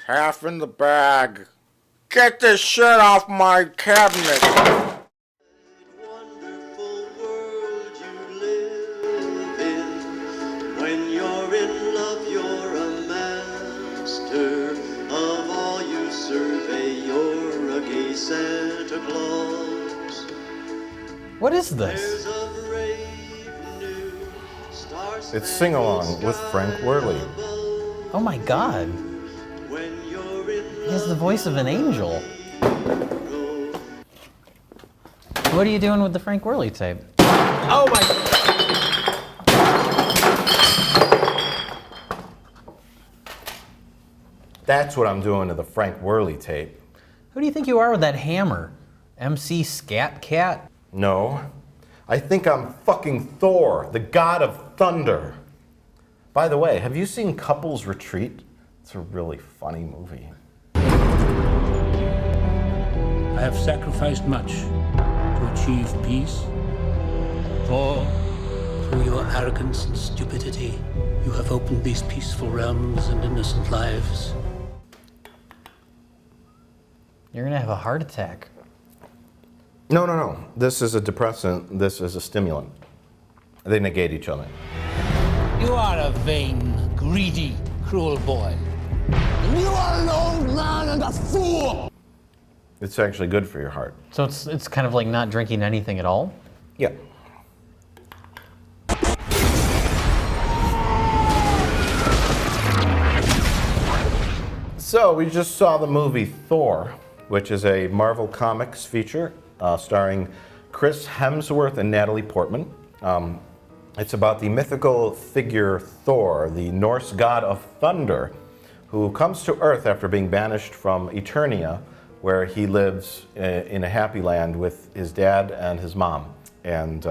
half in the bag. Get this shit off my cabinet. Wonderful world you live in. When you're in love, you're a master of all you survey. You're a gay Santa Claus. What is this? There's a brave new star. It's Sing Along with Frank Worley. Oh my god. When you're in He has the voice of an angel. What are you doing with the Frank Worley tape? Oh my... That's what I'm doing to the Frank Worley tape. Who do you think you are with that hammer? MC Scat Cat? No, I think I'm fucking Thor, the god of thunder. By the way, have you seen Couples Retreat? It's a really funny movie. I have sacrificed much to achieve peace. For, through your arrogance and stupidity, you have opened these peaceful realms and innocent lives. You're gonna have a heart attack. No. This is a depressant, this is a stimulant. They negate each other. You are a vain, greedy, cruel boy. You are an old man and a fool! It's actually good for your heart. So it's kind of like not drinking anything at all? Yeah. So we just saw the movie Thor, which is a Marvel Comics feature starring Chris Hemsworth and Natalie Portman. It's about the mythical figure Thor, the Norse god of thunder, who comes to Earth after being banished from Eternia, where he lives in a happy land with his dad and his mom. And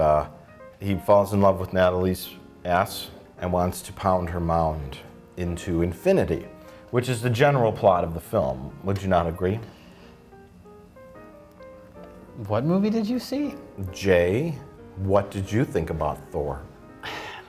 he falls in love with Natalie's ass and wants to pound her mound into infinity, which is the general plot of the film. Would you not agree? What movie did you see? Jay, what did you think about Thor?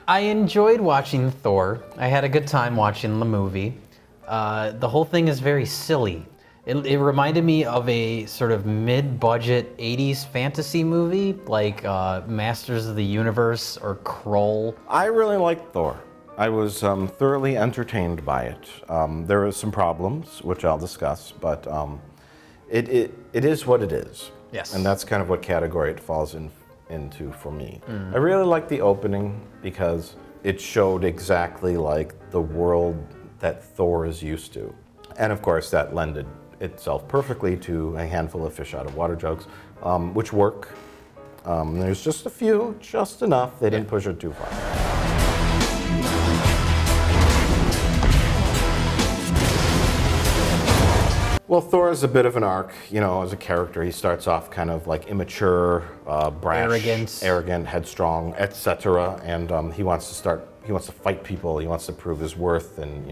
I enjoyed watching Thor. I had a good time watching the movie. The whole thing is very silly. It reminded me of a sort of mid-budget 80s fantasy movie, like Masters of the Universe or Kroll. I really liked Thor. I was thoroughly entertained by it. There were some problems, which I'll discuss, but it is what it is. Yes. And that's kind of what category it falls into for me. I really liked the opening because it showed exactly like the world that Thor is used to. And of course that lended itself perfectly to a handful of fish out of water jokes, which work. There's just a few, just enough. They didn't push it too far. Well, Thor is a bit of an arc, you know, as a character. He starts off kind of like immature, brash, arrogant, headstrong, etc. And he wants to fight people. He wants to prove his worth, and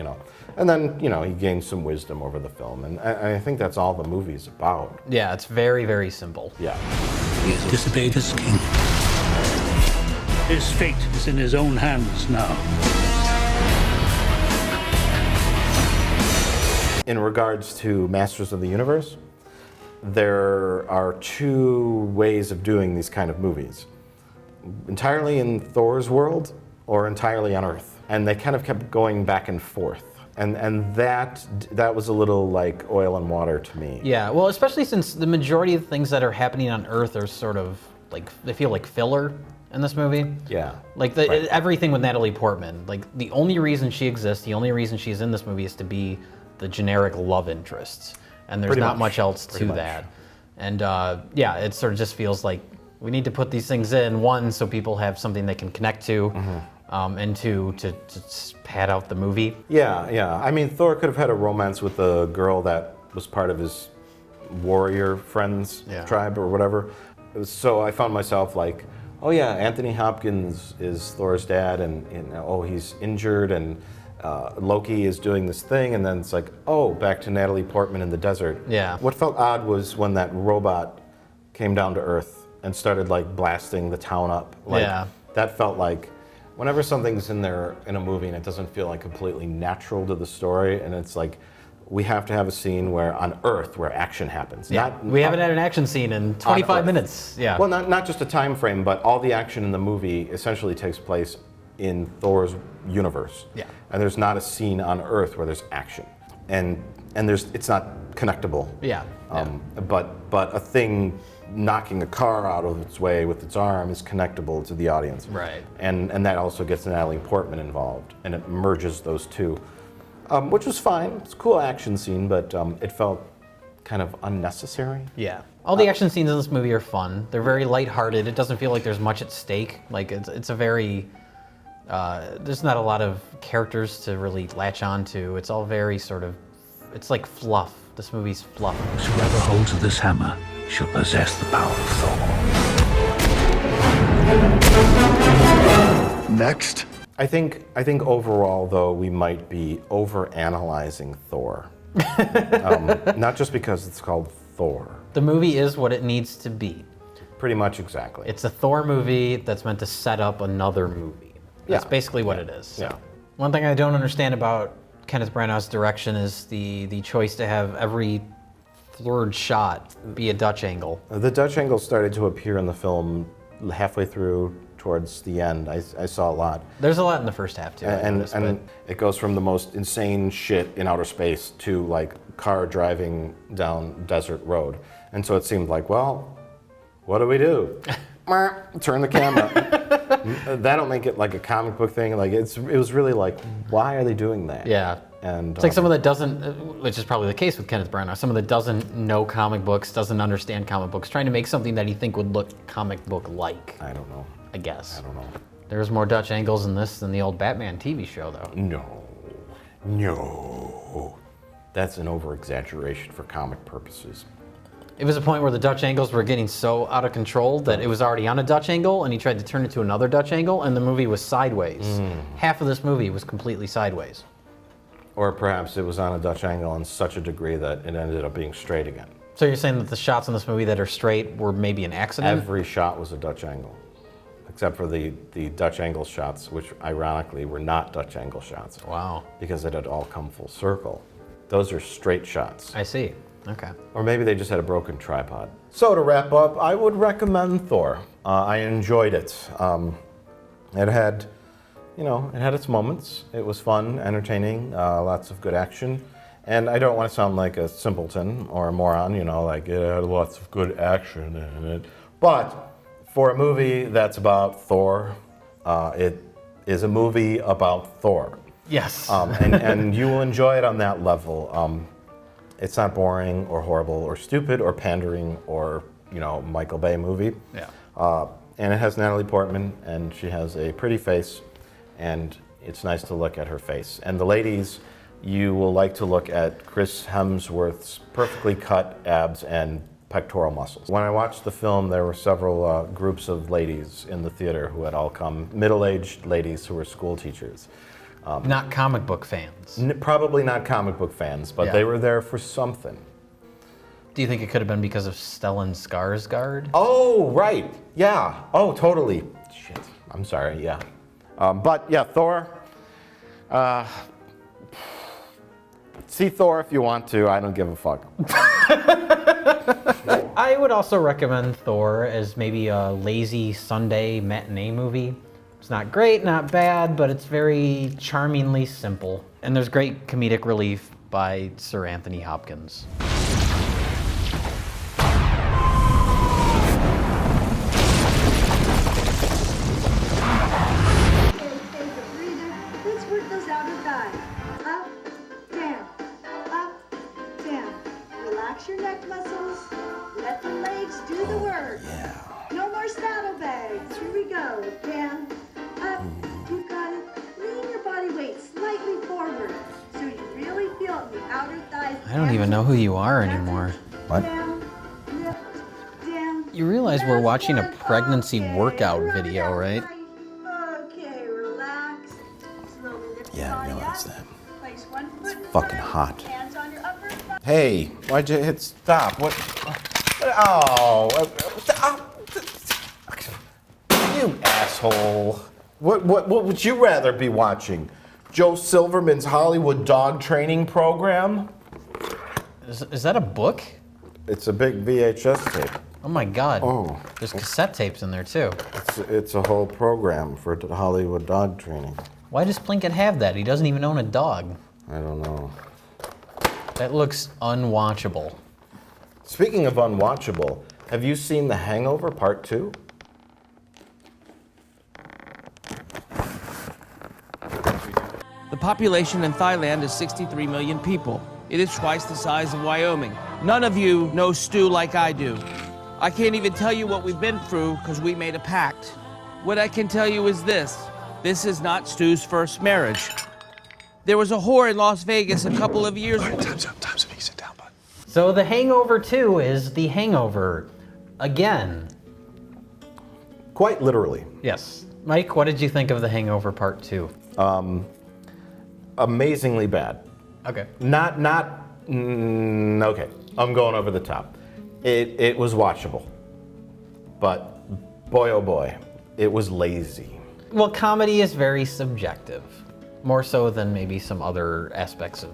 and then he gains some wisdom over the film. And I think that's all the movie's about. Yeah, it's very, very simple. Yeah. He has disobeyed his king. His fate is in his own hands now. In regards to Masters of the Universe, there are two ways of doing these kind of movies. Entirely in Thor's world or entirely on Earth. And they kind of kept going back and forth. And that was a little like oil and water to me. Yeah, well, especially since the majority of things that are happening on Earth are sort of like, they feel like filler in this movie. Yeah. Like everything with Natalie Portman. Like the only reason she exists, the only reason she's in this movie is to be the generic love interests, and there's not much else to that. And yeah, it sort of just feels like we need to put these things in, one, so people have something they can connect to, and two, to pad out the movie. Yeah. I mean, Thor could have had a romance with a girl that was part of his warrior friends tribe or whatever. So I found myself like, oh yeah, Anthony Hopkins is Thor's dad, and oh, he's injured, and Loki is doing this thing, and then it's like, oh, back to Natalie Portman in the desert. Yeah. What felt odd was when that robot came down to Earth and started like blasting the town up. Like, that felt like, whenever something's in there in a movie and it doesn't feel like completely natural to the story, and it's like, we have to have a scene where on Earth where action happens. Yeah, we haven't had an action scene in 25 minutes. Yeah. Well, not just a time frame, but all the action in the movie essentially takes place in Thor's universe. Yeah. And there's not a scene on Earth where there's action, and it's not connectable. Yeah. But a thing knocking a car out of its way with its arm is connectable to the audience. Right. And that also gets Natalie Portman involved, and it merges those two, which was fine. It's a cool action scene, but it felt kind of unnecessary. Yeah. All the action scenes in this movie are fun. They're very lighthearted. It doesn't feel like there's much at stake. Like it's a very there's not a lot of characters to really latch on to. It's all very sort of, it's like fluff. This movie's fluff. Whoever holds of this hammer shall possess the power of Thor. Next. I think overall, though, we might be over-analyzing Thor. Not just because it's called Thor. The movie is what it needs to be. Pretty much exactly. It's a Thor movie that's meant to set up another movie. That's Yeah. basically what it is. So. Yeah. One thing I don't understand about Kenneth Branagh's direction is the choice to have every third shot be a Dutch angle. The Dutch angle started to appear in the film halfway through towards the end. I saw a lot. There's a lot in the first half too. And it goes from the most insane shit in outer space to like car driving down desert road. And so it seemed like, well, what do we do? Turn the camera. That'll make it like a comic book thing. Like it was really like, why are they doing that? Yeah. And it's like someone that doesn't, which is probably the case with Kenneth Branagh, someone that doesn't know comic books, doesn't understand comic books, trying to make something that he think would look comic book-like. I don't know. I guess. I don't know. There's more Dutch angles in this than the old Batman TV show, though. No. That's an over-exaggeration for comic purposes. It was a point where the Dutch angles were getting so out of control that it was already on a Dutch angle, and he tried to turn it to another Dutch angle, and the movie was sideways. Half of this movie was completely sideways. Or perhaps it was on a Dutch angle in such a degree that it ended up being straight again. So you're saying that the shots in this movie that are straight were maybe an accident? Every shot was a Dutch angle, except for the Dutch angle shots, which ironically were not Dutch angle shots. Wow. Because it had all come full circle. Those are straight shots. I see. Okay. Or maybe they just had a broken tripod. So to wrap up, I would recommend Thor. I enjoyed it. It had, it had its moments. It was fun, entertaining, lots of good action. And I don't want to sound like a simpleton or a moron, like it had lots of good action in it. But for a movie that's about Thor, it is a movie about Thor. Yes. And you will enjoy it on that level. It's not boring or horrible or stupid or pandering or, Michael Bay movie. Yeah. And it has Natalie Portman, and she has a pretty face, and it's nice to look at her face. And the ladies, you will like to look at Chris Hemsworth's perfectly cut abs and pectoral muscles. When I watched the film, there were several groups of ladies in the theater who had all come, middle-aged ladies who were school teachers. Not comic book fans. Probably not comic book fans, but Yeah. they were there for something. Do you think it could have been because of Stellan Skarsgård? Oh, right. Yeah. Oh, totally. Shit. I'm sorry. Yeah. But yeah, Thor. See Thor if you want to. I don't give a fuck. I would also recommend Thor as maybe a lazy Sunday matinee movie. It's not great, not bad, but it's very charmingly simple. And there's great comedic relief by Sir Anthony Hopkins. Let's work those outer thighs. Up, down, up, down. Relax your neck muscles. Let the legs do the work. Yeah. No more saddlebags. Here we go. Down, up. You got it. Lean your body weight slightly forward so you really feel it in the outer thighs. I don't even know who you are anymore. What? Down, lift, down. You realize we're Last watching a one. pregnancy Okay, workout rub it video, out right? tight. Okay, relax. Slowly lift Yeah, I your body realize up. that. Place one foot in fucking front, hot. Hands on your upper thigh. Hey, why'd you hit stop? What? Oh. You asshole. What would you rather be watching? Joe Silverman's Hollywood dog training program? Is that a book? It's a big VHS tape. Oh my God. Oh. There's cassette tapes in there too. It's a whole program for Hollywood dog training. Why does Plinkett have that? He doesn't even own a dog. I don't know. That looks unwatchable. Speaking of unwatchable, have you seen The Hangover Part 2? The population in Thailand is 63 million people. It is twice the size of Wyoming. None of you know Stu like I do. I can't even tell you what we've been through because we made a pact. What I can tell you is this. This is not Stu's first marriage. There was a whore in Las Vegas a couple of years ago. Time's up. You can sit down, bud. So The Hangover 2 is The Hangover again. Quite literally. Yes. Mike, what did you think of The Hangover Part 2? Amazingly bad. Okay. Okay. I'm going over the top. It was watchable. But boy, oh boy, it was lazy. Well, comedy is very subjective, more so than maybe some other aspects of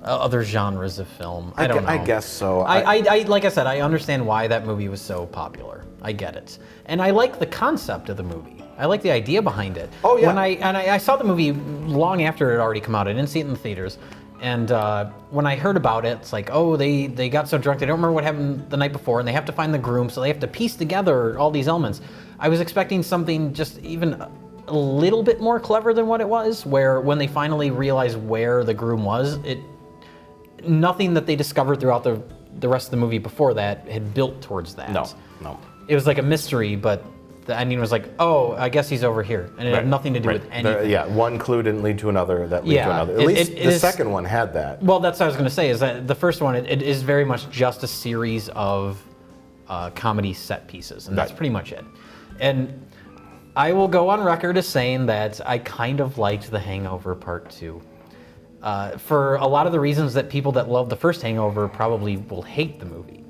other genres of film. I don't know. I guess so. I like I said, I understand why that movie was so popular. I get it, and I like the concept of the movie. I like the idea behind it. Oh yeah. I saw the movie long after it had already come out. I didn't see it in the theaters. And when I heard about it, it's like, oh, they got so drunk, they don't remember what happened the night before, and they have to find the groom, so they have to piece together all these elements. I was expecting something just even a little bit more clever than what it was, where when they finally realized where the groom was, nothing that they discovered throughout the rest of the movie before that had built towards that. No. It was like a mystery, but the ending was like, oh, I guess he's over here. And it had nothing to do with anything. One clue didn't lead to another that led to another. At least the second one had that. Well, that's what I was going to say, is that the first one, it is very much just a series of comedy set pieces, and that's pretty much it. And I will go on record as saying that I kind of liked The Hangover Part 2. For a lot of the reasons that people that love the first Hangover probably will hate the movie.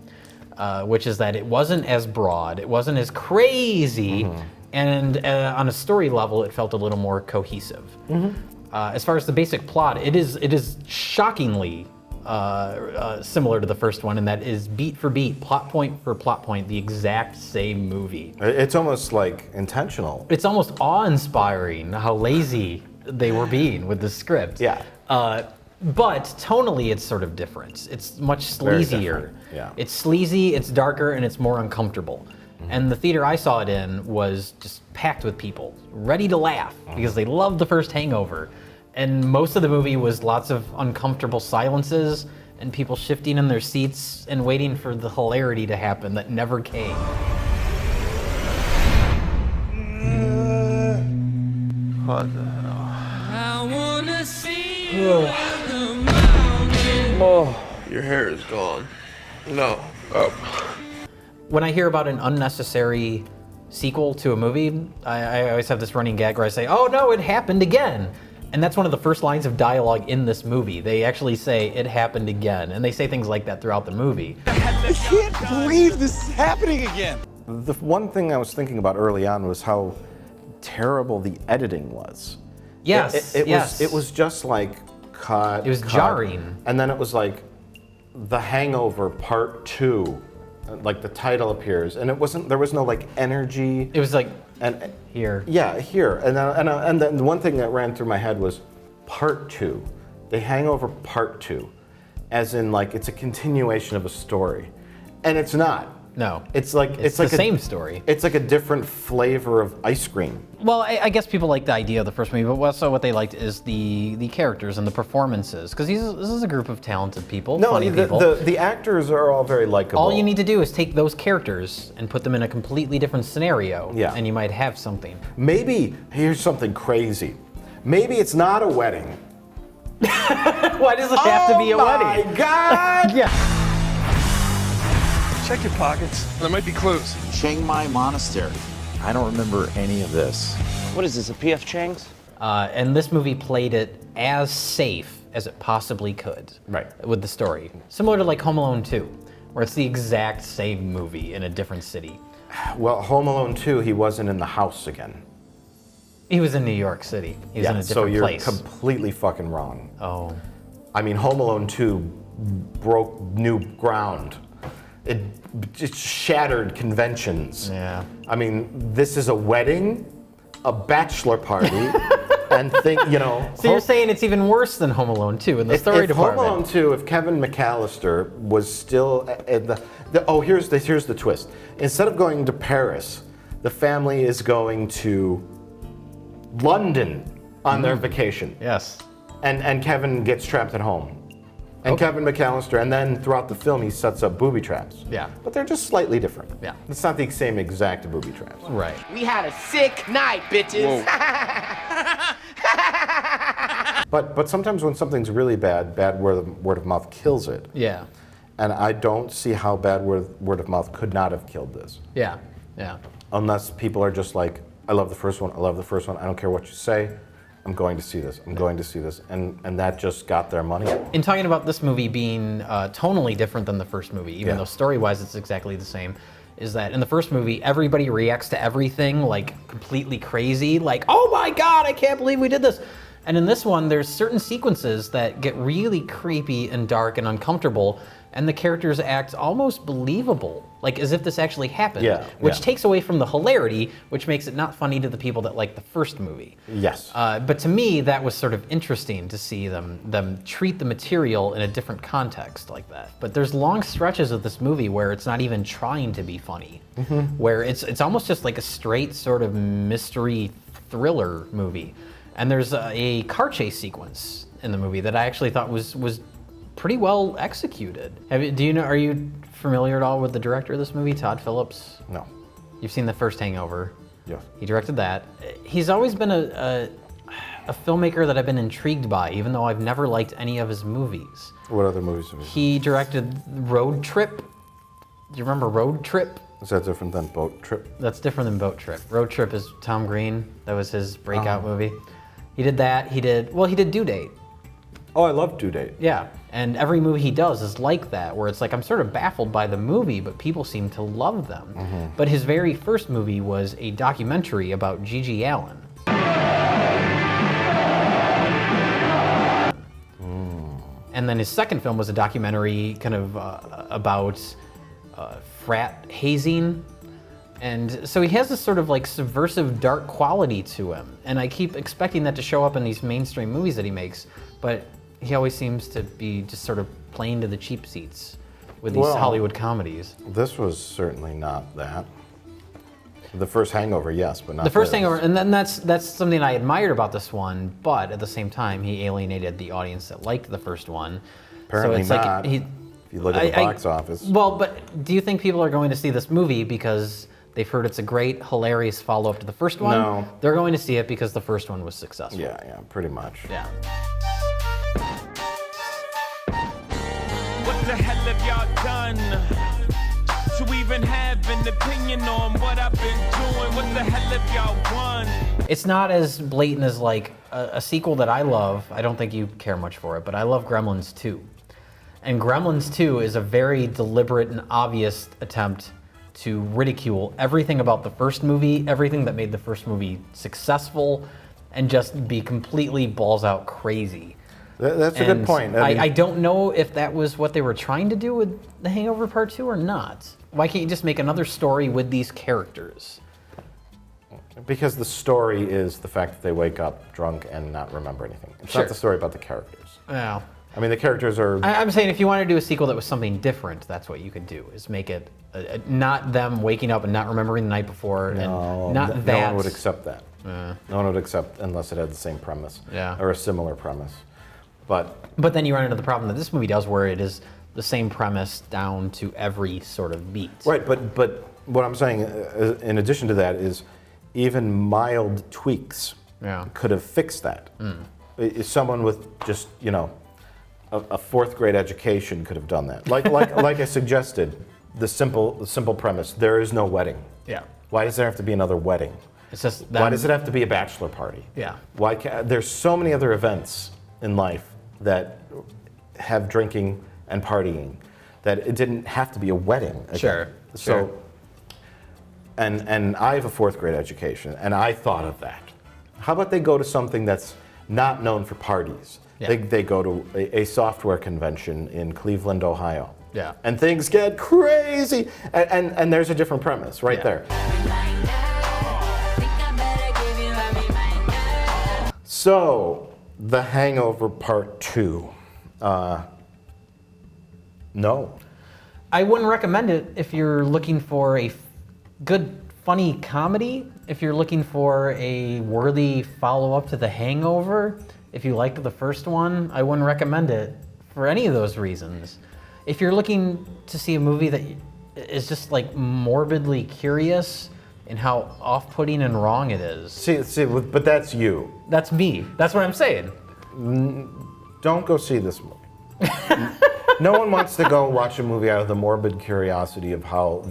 Which is that it wasn't as broad, it wasn't as crazy, and on a story level, it felt a little more cohesive. As far as the basic plot, it is shockingly similar to the first one, and that is beat for beat, plot point for plot point, the exact same movie. It's almost like intentional. It's almost awe-inspiring how lazy they were being with the script. Yeah. But tonally, it's sort of different. It's much sleazier. Yeah. It's sleazy, it's darker, and it's more uncomfortable. And the theater I saw it in was just packed with people, ready to laugh, because they loved the first Hangover. And most of the movie was lots of uncomfortable silences and people shifting in their seats and waiting for the hilarity to happen that never came. What the hell? I wanna see Oh, your hair is gone. No. Oh. When I hear about an unnecessary sequel to a movie, I always have this running gag where I say, oh no, it happened again. And that's one of the first lines of dialogue in this movie. They actually say, it happened again. And they say things like that throughout the movie. I can't believe this is happening again. The one thing I was thinking about early on was how terrible the editing was. Yes, It was just like cut. It was jarring. And then it was like The Hangover Part 2. Like the title appears, and there was no like energy. It was like, and here. Yeah, here. And then the one thing that ran through my head was Part 2. The Hangover Part 2. As in like it's a continuation of a story. And it's not. No. It's like it's the same story. It's like a different flavor of ice cream. Well, I guess people like the idea of the first movie, but also what they liked is the characters and the performances, because this is a group of talented people, funny people. The actors are all very likable. All you need to do is take those characters and put them in a completely different scenario, and you might have something. Maybe, here's something crazy. Maybe it's not a wedding. Why does it have to be a wedding? Oh my God! Yeah. Check your pockets. There might be clues. Chiang Mai Monastery. I don't remember any of this. What is this, a P.F. Chang's? And this movie played it as safe as it possibly could. Right. With the story. Similar to like Home Alone 2, where it's the exact same movie in a different city. Well, Home Alone 2, he wasn't in the house again. He was in New York City. He was in a different place. So you're completely fucking wrong. Oh. I mean, Home Alone 2 broke new ground. It just shattered conventions. Yeah. I mean, this is a wedding, a bachelor party, and So you're saying it's even worse than Home Alone 2 in the story if department? Home Alone 2, if Kevin McAllister was still at here's the twist. Instead of going to Paris, the family is going to London on their vacation. Yes. And Kevin gets trapped at home. And Kevin McAllister, and then throughout the film, he sets up booby traps. Yeah. But they're just slightly different. Yeah. It's not the same exact booby traps. Right. We had a sick night, bitches. But sometimes when something's really bad word of mouth kills it. Yeah. And I don't see how bad word of mouth could not have killed this. Yeah. Yeah. Unless people are just like, I love the first one, I don't care what you say, I'm going to see this, and that just got their money. In talking about this movie being tonally different than the first movie, even though story-wise it's exactly the same, is that in the first movie, everybody reacts to everything like completely crazy, like, oh my God, I can't believe we did this. And in this one, there's certain sequences that get really creepy and dark and uncomfortable, and the characters act almost believable, like as if this actually happened, which takes away from the hilarity, which makes it not funny to the people that like the first movie. Yes. But to me, that was sort of interesting to see them treat the material in a different context like that. But there's long stretches of this movie where it's not even trying to be funny, where it's almost just like a straight sort of mystery thriller movie. And there's a car chase sequence in the movie that I actually thought was pretty well executed. Are you familiar at all with the director of this movie, Todd Phillips? No. You've seen the first Hangover. Yes. He directed that. He's always been a filmmaker that I've been intrigued by, even though I've never liked any of his movies. What other movies have you seen? He directed Roadtrip. Do you remember Roadtrip? Is that different than Boat Trip? That's different than Boat Trip. Roadtrip is Tom Green. That was his breakout movie. He did that. He did Due Date. Oh, I love Due Date. Yeah, and every movie he does is like that, where it's like, I'm sort of baffled by the movie, but people seem to love them. But his very first movie was a documentary about Gigi Allen. And then his second film was a documentary kind of about frat hazing. And so he has this sort of like subversive dark quality to him. And I keep expecting that to show up in these mainstream movies that he makes, but he always seems to be just sort of playing to the cheap seats with these Hollywood comedies. This was certainly not that. The first Hangover, yes, but not the first this. Hangover, and then that's something I admired about this one, but at the same time, he alienated the audience that liked the first one. Apparently so it's not, like if you look at the box office. Well, but do you think people are going to see this movie because they've heard it's a great, hilarious follow-up to the first one? No. They're going to see it because the first one was successful. Yeah, pretty much. Yeah. What the hell have y'all done to even have an opinion on what I've been doing? What the hell have y'all won? It's not as blatant as like a sequel that I love. I don't think you care much for it, but I love Gremlins 2. And Gremlins 2 is a very deliberate and obvious attempt to ridicule everything about the first movie, everything that made the first movie successful, and just be completely balls out crazy. That's a good point. I don't know if that was what they were trying to do with The Hangover Part 2 or not. Why can't you just make another story with these characters? Because the story is the fact that they wake up drunk and not remember anything. It's Sure. not the story about the characters. Yeah. I mean, the characters are... I'm saying if you want to do a sequel that was something different, that's what you could do, is make it not them waking up and not remembering the night before, and not that. No one would accept that. No one would accept unless it had the same premise. Yeah. Or a similar premise. But then you run into the problem that this movie does, where it is the same premise down to every sort of beat. Right, but what I'm saying, in addition to that, is even mild tweaks could have fixed that. If someone with just, a fourth grade education could have done that. Like I suggested, the simple premise: there is no wedding. Yeah. Why does there have to be another wedding? It's just Why does it have to be a bachelor party? Yeah. Why there's so many other events in life that have drinking and partying that it didn't have to be a wedding again. Sure. So, and I have a fourth grade education, and I thought of that. How about they go to something that's not known for parties. Yeah. They go to a software convention in Cleveland, Ohio. Yeah. And things get crazy. And there's a different premise right there. So, The Hangover Part Two. No. I wouldn't recommend it if you're looking for a good, funny comedy. If you're looking for a worthy follow-up to The Hangover, if you liked the first one, I wouldn't recommend it for any of those reasons. If you're looking to see a movie that is just like morbidly curious in how off-putting and wrong it is. See, but that's you. That's me. That's what I'm saying. Don't go see this movie. No one wants to go watch a movie out of the morbid curiosity of how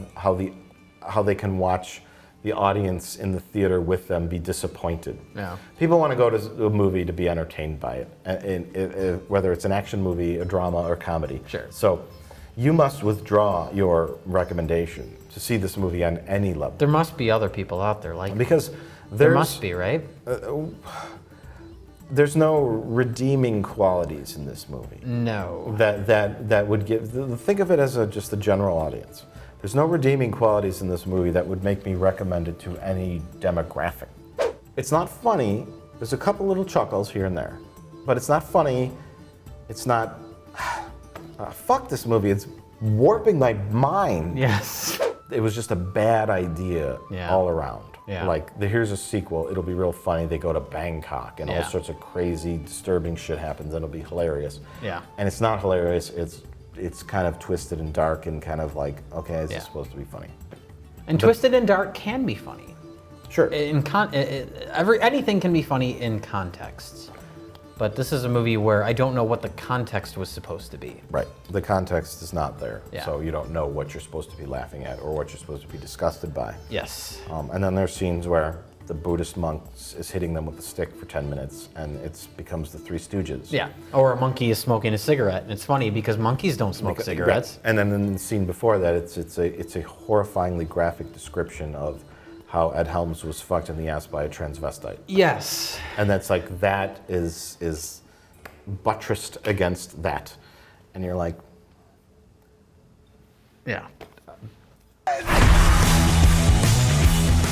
they can watch the audience in the theater with them be disappointed. Yeah. People want to go to a movie to be entertained by it, whether it's an action movie, a drama, or comedy. Sure. So you must withdraw your recommendation to see this movie on any level. There must be other people out there like Because there must be, right? There's no redeeming qualities in this movie. No. That would give. Think of it as just the general audience. There's no redeeming qualities in this movie that would make me recommend it to any demographic. It's not funny. There's a couple little chuckles here and there, but it's not funny. It's not. Fuck this movie. It's warping my mind. Yes. It was just a bad idea all around. Yeah. Like, here's a sequel, it'll be real funny. They go to Bangkok and all sorts of crazy, disturbing shit happens and it'll be hilarious. Yeah. And it's not hilarious, it's kind of twisted and dark and kind of like, okay, is this supposed to be funny? And twisted and dark can be funny. Sure. Anything can be funny in contexts. But this is a movie where I don't know what the context was supposed to be. Right. The context is not there. Yeah. So you don't know what you're supposed to be laughing at or what you're supposed to be disgusted by. Yes. And then there's scenes where the Buddhist monk is hitting them with a stick for 10 minutes and it becomes the Three Stooges. Yeah. Or a monkey is smoking a cigarette. And it's funny because monkeys don't smoke cigarettes. Right. And then in the scene before that, it's a horrifyingly graphic description of how Ed Helms was fucked in the ass by a transvestite. Yes. And that's like, that is buttressed against that. And you're like... Yeah.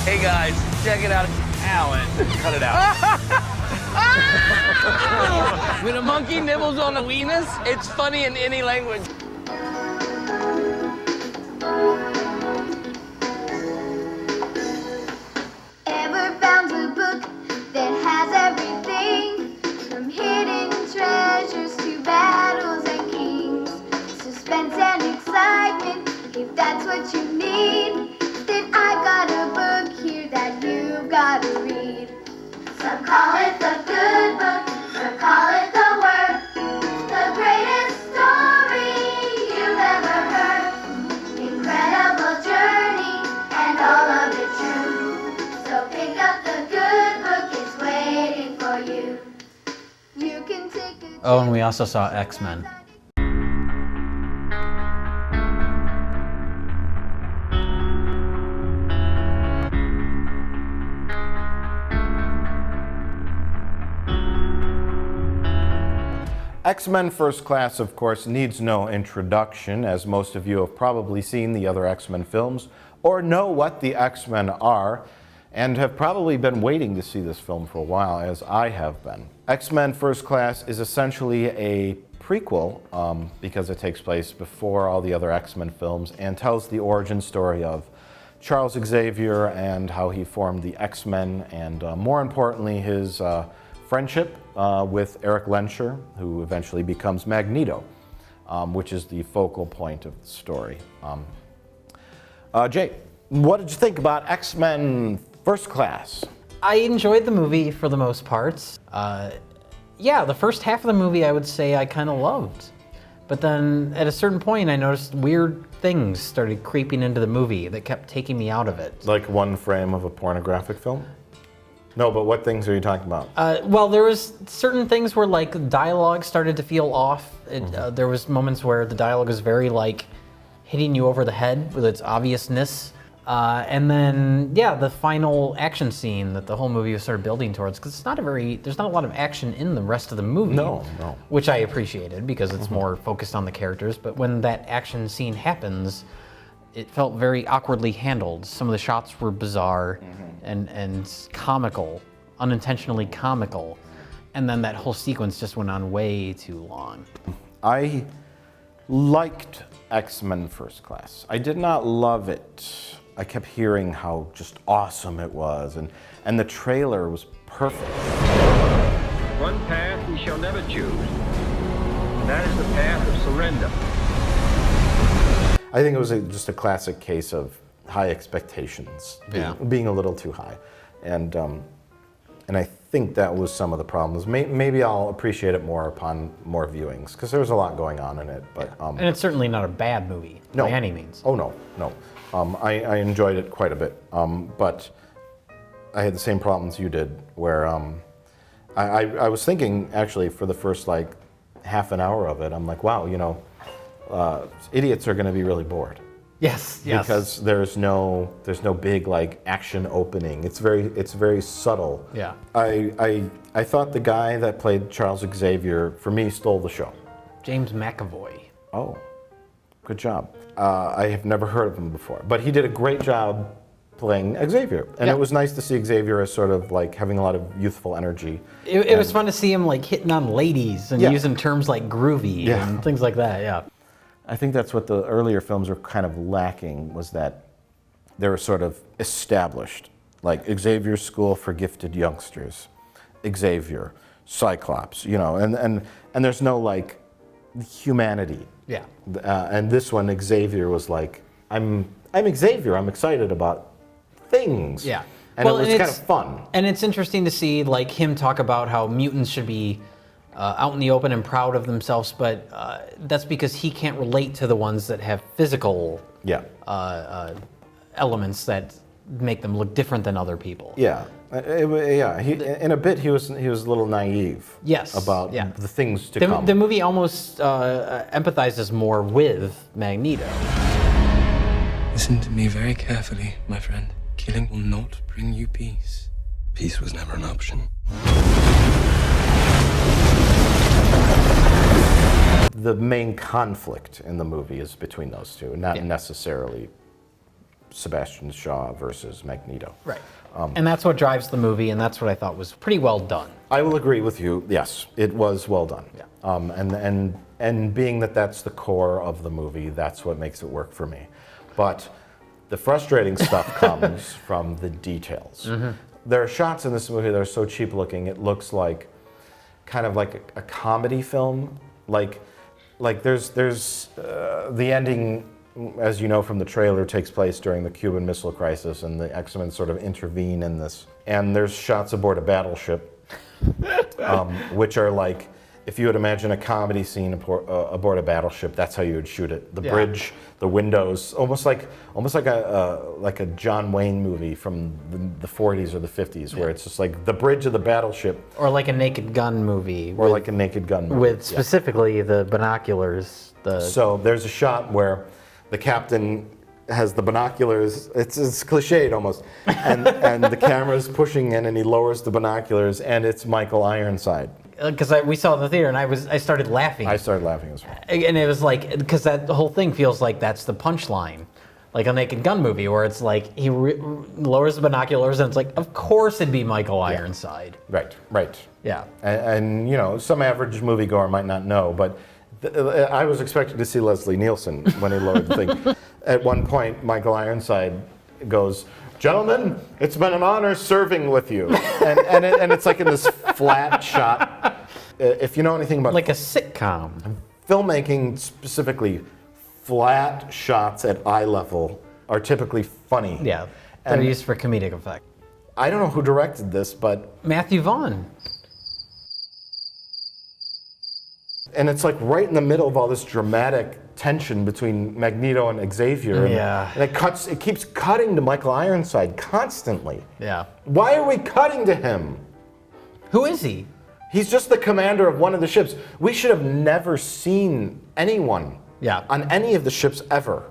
Hey guys, check it out. Alan, cut it out. When a monkey nibbles on a weenus, it's funny in any language. Ever found a book that has everything from hidden treasures to battles and kings, suspense and excitement? If that's what you need, then I've got a book here that you've got to read. Some call it the good book, some call it the word, the greatest story you've ever heard. Incredible journey and all of it true. So pick up the good book, it's waiting for you. You can take a Oh, and we also saw X-Men. X-Men First Class, of course, needs no introduction, as most of you have probably seen the other X-Men films, or know what the X-Men are, and have probably been waiting to see this film for a while, as I have been. X-Men First Class is essentially a prequel, because it takes place before all the other X-Men films, and tells the origin story of Charles Xavier and how he formed the X-Men, and more importantly, his friendship with Eric Lensher, who eventually becomes Magneto, which is the focal point of the story. Jay, what did you think about X-Men First Class? I enjoyed the movie for the most parts. Yeah, the first half of the movie I would say I kind of loved. But then at a certain point I noticed weird things started creeping into the movie that kept taking me out of it. Like one frame of a pornographic film? No, but what things are you talking about? Well, there was certain things where like dialogue started to feel off. There was moments where the dialogue was very like hitting you over the head with its obviousness. And then, yeah, the final action scene that the whole movie was sort of building towards, because there's not a lot of action in the rest of the movie. No. Which I appreciated because it's more focused on the characters. But when that action scene happens, it felt very awkwardly handled. Some of the shots were bizarre and comical, unintentionally comical. And then that whole sequence just went on way too long. I liked X-Men First Class. I did not love it. I kept hearing how just awesome it was, and the trailer was perfect. One path we shall never choose, and that is the path of surrender. I think it was just a classic case of high expectations, being a little too high, and I think that was some of the problems. Maybe I'll appreciate it more upon more viewings, because there was a lot going on in it. But and it's certainly not a bad movie by any means. Oh no. I enjoyed it quite a bit, but I had the same problems you did, where I was thinking, actually, for the first like half an hour of it, I'm like, wow, idiots are going to be really bored. Yes. Because there's no big like action opening. It's very subtle. Yeah. I thought the guy that played Charles Xavier, for me, stole the show. James McAvoy. Oh, good job. I have never heard of him before, but he did a great job playing Xavier, and it was nice to see Xavier as sort of like having a lot of youthful energy. It was fun to see him like hitting on ladies and using terms like groovy and things like that. Yeah. I think that's what the earlier films were kind of lacking, was that they were sort of established, like Xavier's School for Gifted Youngsters, Xavier, Cyclops, and there's no like humanity. Yeah. And this one, Xavier was like, I'm Xavier. I'm excited about things. Yeah. And it was kind of fun. And it's interesting to see like him talk about how mutants should be out in the open and proud of themselves, but that's because he can't relate to the ones that have physical elements that make them look different than other people. Yeah. In a bit, he was a little naive. Yes. About the things to come. The movie almost empathizes more with Magneto. Listen to me very carefully, my friend. Killing will not bring you peace. Peace was never an option. The main conflict in the movie is between those two, not necessarily Sebastian Shaw versus Magneto. Right. And that's what drives the movie, and that's what I thought was pretty well done. I will agree with you. Yes, it was well done. Yeah. And being that that's the core of the movie, that's what makes it work for me. But the frustrating stuff comes from the details. There are shots in this movie that are so cheap looking, it looks like kind of like a comedy film. Like there's the ending, as you know from the trailer, takes place during the Cuban Missile Crisis, and the X-Men sort of intervene in this. And there's shots aboard a battleship, which are like, if you would imagine a comedy scene aboard a battleship, that's how you would shoot it. The bridge, the windows, almost like a John Wayne movie from the 40s or the 50s, where it's just like the bridge of the battleship. Or like a Naked Gun movie. Like a Naked Gun movie. With specifically the binoculars. So there's a shot where the captain has the binoculars, it's cliched almost, and the camera's pushing in and he lowers the binoculars, and it's Michael Ironside. Because we saw it in the theater, and I started laughing. I started laughing as well. And it was like, because that whole thing feels like that's the punchline. Like a Naked Gun movie, where it's like he lowers the binoculars, and it's like, of course it'd be Michael Ironside. Right. Yeah. And some average moviegoer might not know, but I was expecting to see Leslie Nielsen when he lowered the thing. At one point, Michael Ironside goes, "Gentlemen, it's been an honor serving with you." And it's like in this flat shot. If you know anything about like a sitcom filmmaking, specifically flat shots at eye level are typically funny. Yeah, they're used for comedic effect. I don't know who directed this, but Matthew Vaughn. And it's like right in the middle of all this dramatic tension between Magneto and Xavier. And it keeps cutting to Michael Ironside constantly. Yeah. Why are we cutting to him? Who is he? He's just the commander of one of the ships. We should have never seen anyone on any of the ships ever.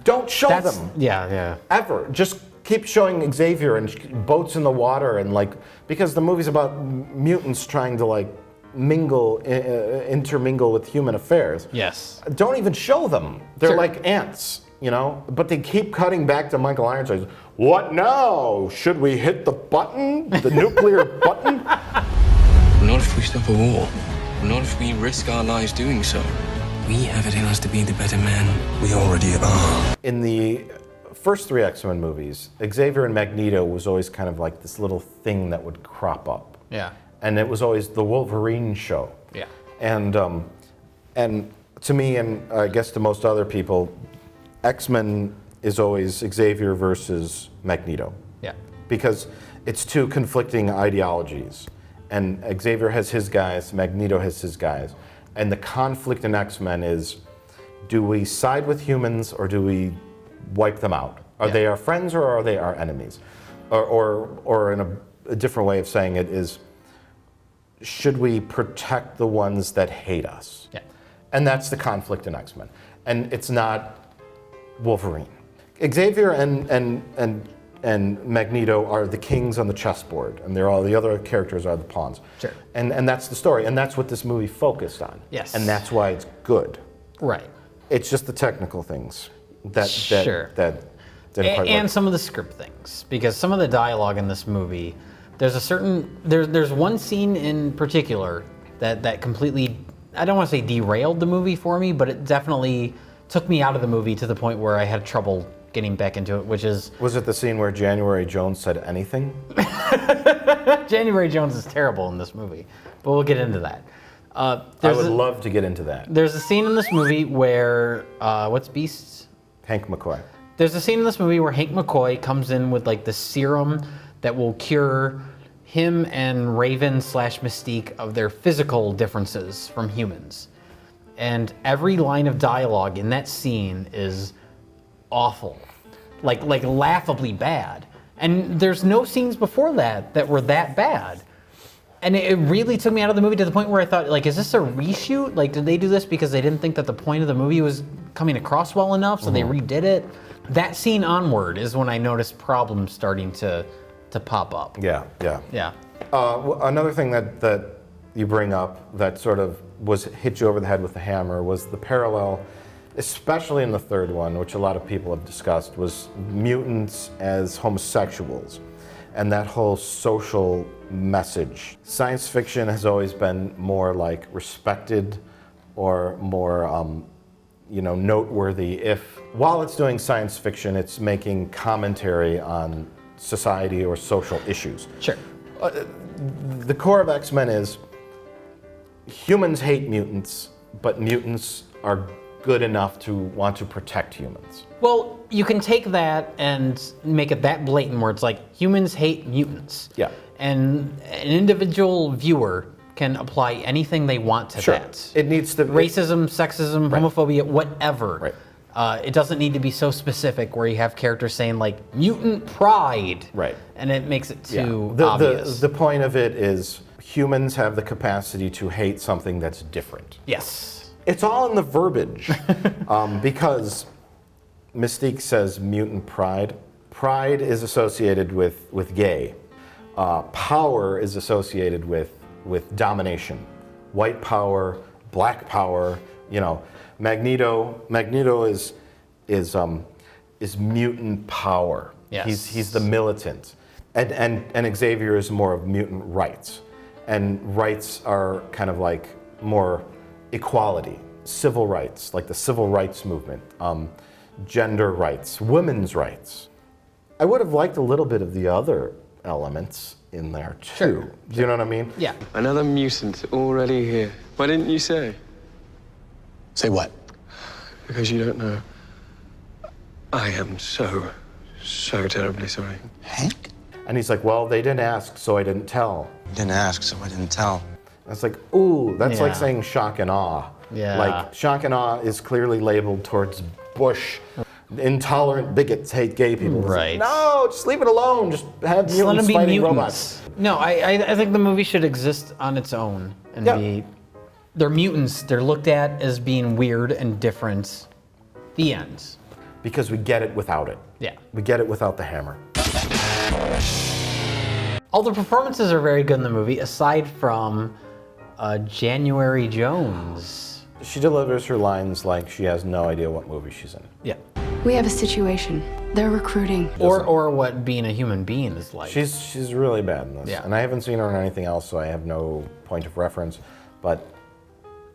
Don't show them. Yeah. Ever. Just keep showing Xavier and boats in the water and like, because the movie's about mutants trying to like intermingle with human affairs. Yes. Don't even show them. They're Sure. like ants, you know? But they keep cutting back to Michael Ironside. What now? Should we hit the button? The nuclear button? Not if we stop a war. Not if we risk our lives doing so. We have it in us to be the better men. We already are. In the first 3 X-Men movies, Xavier and Magneto was always kind of like this little thing that would crop up. Yeah. And it was always the Wolverine show. Yeah. And to me, and I guess to most other people, X-Men is always Xavier versus Magneto. Yeah. Because it's 2 conflicting ideologies. And Xavier has his guys, Magneto has his guys. And the conflict in X-Men is, do we side with humans or do we wipe them out? Are they our friends or are they our enemies? Or in a different way of saying it is, should we protect the ones that hate us? Yeah. And that's the conflict in X-Men. And it's not Wolverine. Xavier and Magneto are the kings on the chessboard, and they're all the other characters are the pawns. Sure. And that's the story, and that's what this movie focused on. Yes. And that's why it's good. Right. It's just the technical things that Sure. that didn't quite And work. some of the script things, because some of the dialogue in this movie, there's one scene in particular that completely, I don't want to say derailed the movie for me, but it definitely took me out of the movie to the point where I had trouble getting back into it, which is... Was it the scene where January Jones said anything? January Jones is terrible in this movie, but we'll get into that. I would love to get into that. There's a scene in this movie where, what's Beast's? Hank McCoy. There's a scene in this movie where Hank McCoy comes in with like the serum that will cure him and Raven / Mystique of their physical differences from humans. And every line of dialogue in that scene is awful, like laughably bad. And there's no scenes before that were that bad. And it really took me out of the movie to the point where I thought, like, is this a reshoot? Like, did they do this because they didn't think that the point of the movie was coming across well enough, so they redid it? That scene onward is when I noticed problems starting to pop up. Yeah. Another thing that you bring up that sort of hit you over the head with the hammer was the parallel, especially in the third one, which a lot of people have discussed, was mutants as homosexuals and that whole social message. Science fiction has always been more like respected or more noteworthy if, while it's doing science fiction, it's making commentary on society or social issues. Sure. The core of X-Men is humans hate mutants, but mutants are good enough to want to protect humans. Well, you can take that and make it that blatant where it's like humans hate mutants. Yeah. And an individual viewer can apply anything they want to that. It needs to... Racism, sexism, homophobia, whatever. Right. It doesn't need to be so specific where you have characters saying like mutant pride. Right. And it makes it too The obvious. the point of it is humans have the capacity to hate something that's different. Yes. It's all in the verbiage. Because Mystique says mutant pride. Pride is associated with gay. Power is associated with domination. White power, black power, Magneto is mutant power. Yes. He's the militant. And Xavier is more of mutant rights. And rights are kind of like more equality, civil rights, like the civil rights movement, gender rights, women's rights. I would have liked a little bit of the other elements in there too. Sure. Do you know what I mean? Yeah. Another mutant already here. Why didn't you say? Say what? Because you don't know. I am so terribly sorry. Hank? And he's like, well, they didn't ask, so I didn't tell. Didn't ask, so I didn't tell. And it's like, ooh, that's like Yeah. saying shock and awe. Yeah. Like, shock and awe is clearly labeled towards Bush. Intolerant bigots hate gay people. It's like, Right. no, just leave it alone. Just have Just let mutants them be fighting mutants. robots. No, I think the movie should exist on its own and be. They're mutants. They're looked at as being weird and different. The end. because we get it without it. Yeah. We get it without the hammer. All the performances are very good in the movie, aside from January Jones. She delivers her lines like she has no idea what movie she's in. Yeah. We have a situation. They're recruiting. Or what being a human being is like. She's really bad in this. Yeah. And I haven't seen her in anything else, so I have no point of reference. But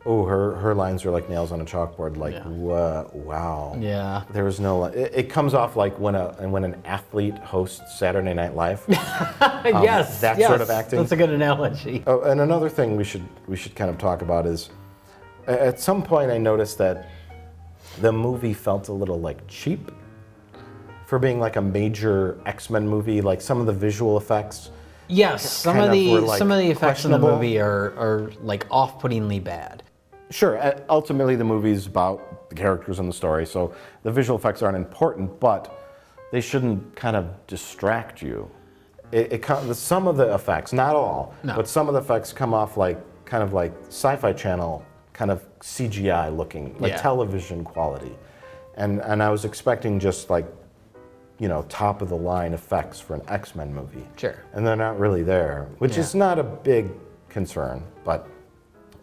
her lines are like nails on a chalkboard. Like, wow. Yeah. There was no. It comes off like when an athlete hosts Saturday Night Live. Yes. That sort of acting. That's a good analogy. Oh, and another thing we should kind of talk about is, at some point I noticed that the movie felt a little like cheap for being like a major X-Men movie. Like some of the visual effects. Yes, some of the effects in the questionable. movie are like off-puttingly bad. Sure, ultimately the movie's about the characters and the story, so the visual effects aren't important, but they shouldn't kind of distract you. Some of the effects, not all, but some of the effects come off like kind of like Sci-Fi Channel kind of CGI looking, like television quality. And I was expecting just like, top of the line effects for an X-Men movie. Sure. And they're not really there, which is not a big concern, but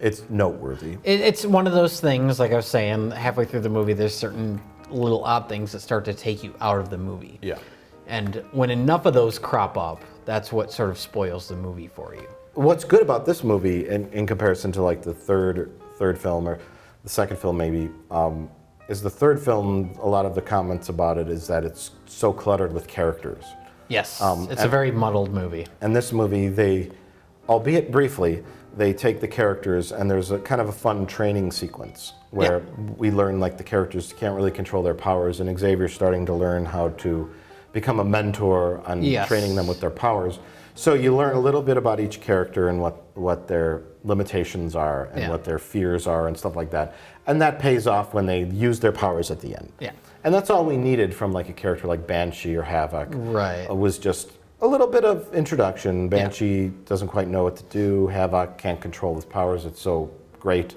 it's noteworthy. It's one of those things, like I was saying, halfway through the movie, there's certain little odd things that start to take you out of the movie. Yeah. And when enough of those crop up, that's what sort of spoils the movie for you. What's good about this movie, in comparison to like the third film or the second film maybe, is the third film, a lot of the comments about it is that it's so cluttered with characters. Yes, it's a very muddled movie. And this movie, they, albeit briefly, they take the characters and there's a kind of a fun training sequence where we learn like the characters can't really control their powers, and Xavier's starting to learn how to become a mentor and training them with their powers. So you learn a little bit about each character and what their limitations are and what their fears are and stuff like that. And that pays off when they use their powers at the end. Yeah. And that's all we needed from like a character like Banshee or Havoc. Right. Was just a little bit of introduction. Banshee doesn't quite know what to do. Havoc can't control his powers. It's so great.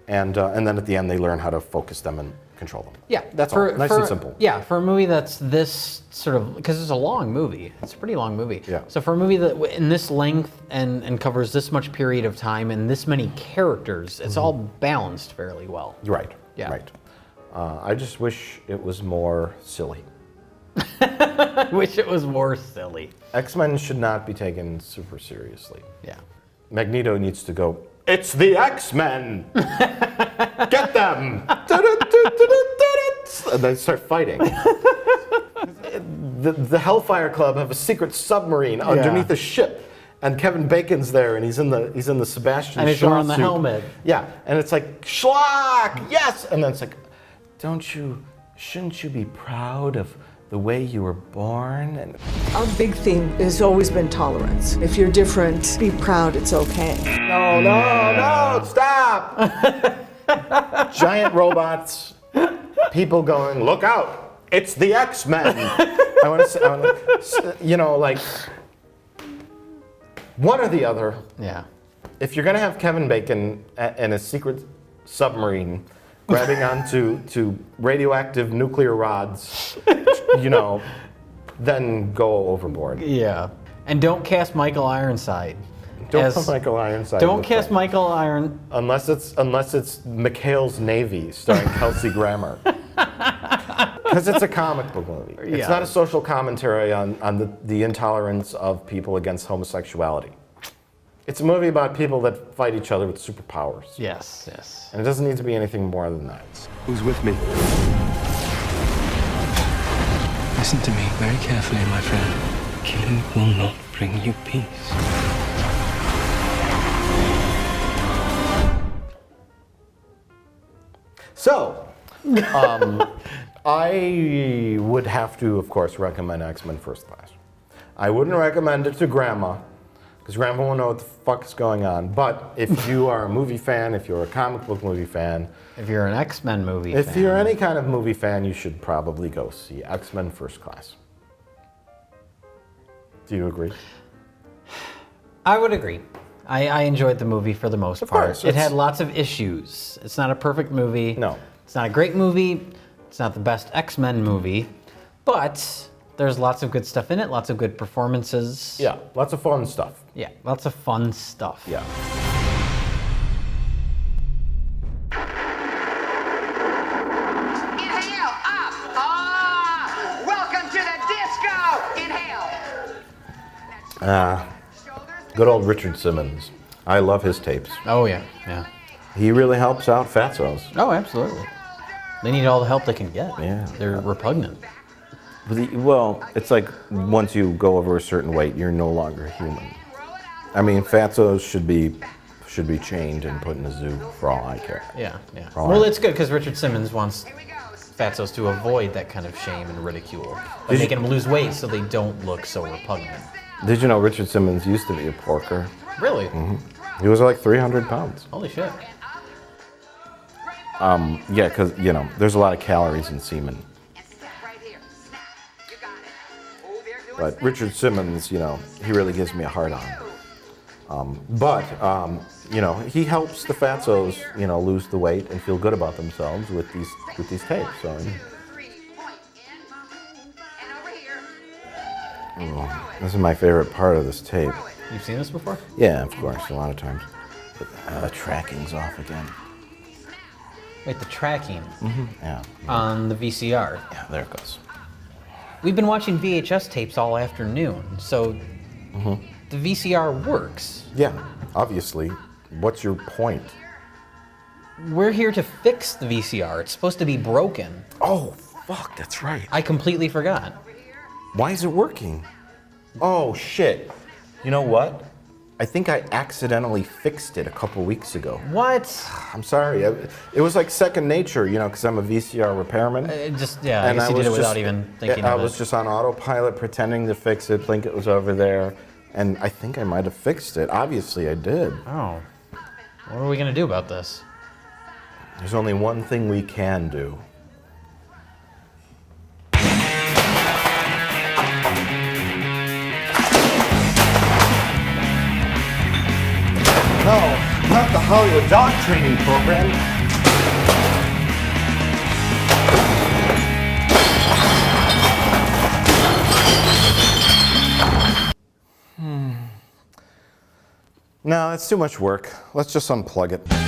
And then at the end they learn how to focus them and control them. Yeah, that's all. Nice and simple. Yeah, for a movie that's this sort of, because it's a long movie. It's a pretty long movie. Yeah. So for a movie that in this length and covers this much period of time and this many characters, it's all balanced fairly well. Right. Yeah. Right. I just wish it was more silly. I wish it was more silly. X-Men should not be taken super seriously. Yeah. Magneto needs to go, "It's the X-Men! Get them!" And they start fighting. The Hellfire Club have a secret submarine underneath a ship, and Kevin Bacon's there, and he's in the Sebastian and he's Shaw wearing the suit. helmet. Yeah, and it's like schlock, yes, and then it's like, shouldn't you be proud of the way you were born? And our big theme has always been tolerance. If you're different, be proud, it's okay. No, stop! Giant robots, people going, "Look out, it's the X-Men." I want to say, like, one or the other. Yeah. If you're going to have Kevin Bacon in a secret submarine grabbing onto radioactive nuclear rods, then go overboard. Yeah. And don't cast Michael Ironside. Don't put Michael Ironside. Don't cast Michael Iron. Unless it's McHale's Navy starring Kelsey Grammer. Because it's a comic book movie. It's not a social commentary on the intolerance of people against homosexuality. It's a movie about people that fight each other with superpowers. Yes, yes. And it doesn't need to be anything more than that. Who's with me? Listen to me very carefully, my friend. Killing will not bring you peace. So, I would have to, of course, recommend X-Men First Class. I wouldn't recommend it to Grandma, because Grandma won't know what the fuck is going on. But if you are a movie fan, if you're a comic book movie fan, if you're an X-Men movie fan, if you're any kind of movie fan, you should probably go see X-Men First Class. Do you agree? I would agree. I enjoyed the movie for the most part. Of course, it had lots of issues. It's not a perfect movie. No. It's not a great movie. It's not the best X-Men movie, but there's lots of good stuff in it, lots of good performances. Yeah, lots of fun stuff. Yeah, lots of fun stuff. Yeah. Inhale, up. Ah, welcome to the disco. Inhale. Good old Richard Simmons. I love his tapes. Oh yeah, yeah. He really helps out fatzos. Oh, absolutely. They need all the help they can get. Yeah. They're repugnant. Well, it's like once you go over a certain weight, you're no longer human. I mean, fatzos should be chained and put in a zoo for all I care. Yeah, yeah. For all Well, I- it's good because Richard Simmons wants fatzos to avoid that kind of shame and ridicule by making them lose weight so they don't look so repugnant. Did you know Richard Simmons used to be a porker? Really? Hmm. He was like 300 pounds. Holy shit. Yeah, because, there's a lot of calories in semen. But Richard Simmons, he really gives me a hard on. But he helps the fatzos, lose the weight and feel good about themselves with these tapes. So, this is my favorite part of this tape. You've seen this before? Yeah, of course, a lot of times. But tracking's off again. Wait, the tracking Yeah. on the VCR. Yeah, there it goes. We've been watching VHS tapes all afternoon, so the VCR works. Yeah, obviously. What's your point? We're here to fix the VCR. It's supposed to be broken. Oh, fuck, that's right. I completely forgot. Why is it working? Oh, shit. You know what? I think I accidentally fixed it a couple weeks ago. What? I'm sorry. It was like second nature, because I'm a VCR repairman. I guess you did it without even thinking I of it. was just on autopilot pretending to fix it, think it was over there, and I think I might have fixed it. Obviously, I did. Oh. What are we going to do about this? There's only one thing we can do. No, not the Hollywood dog training program. No, it's too much work. Let's just unplug it.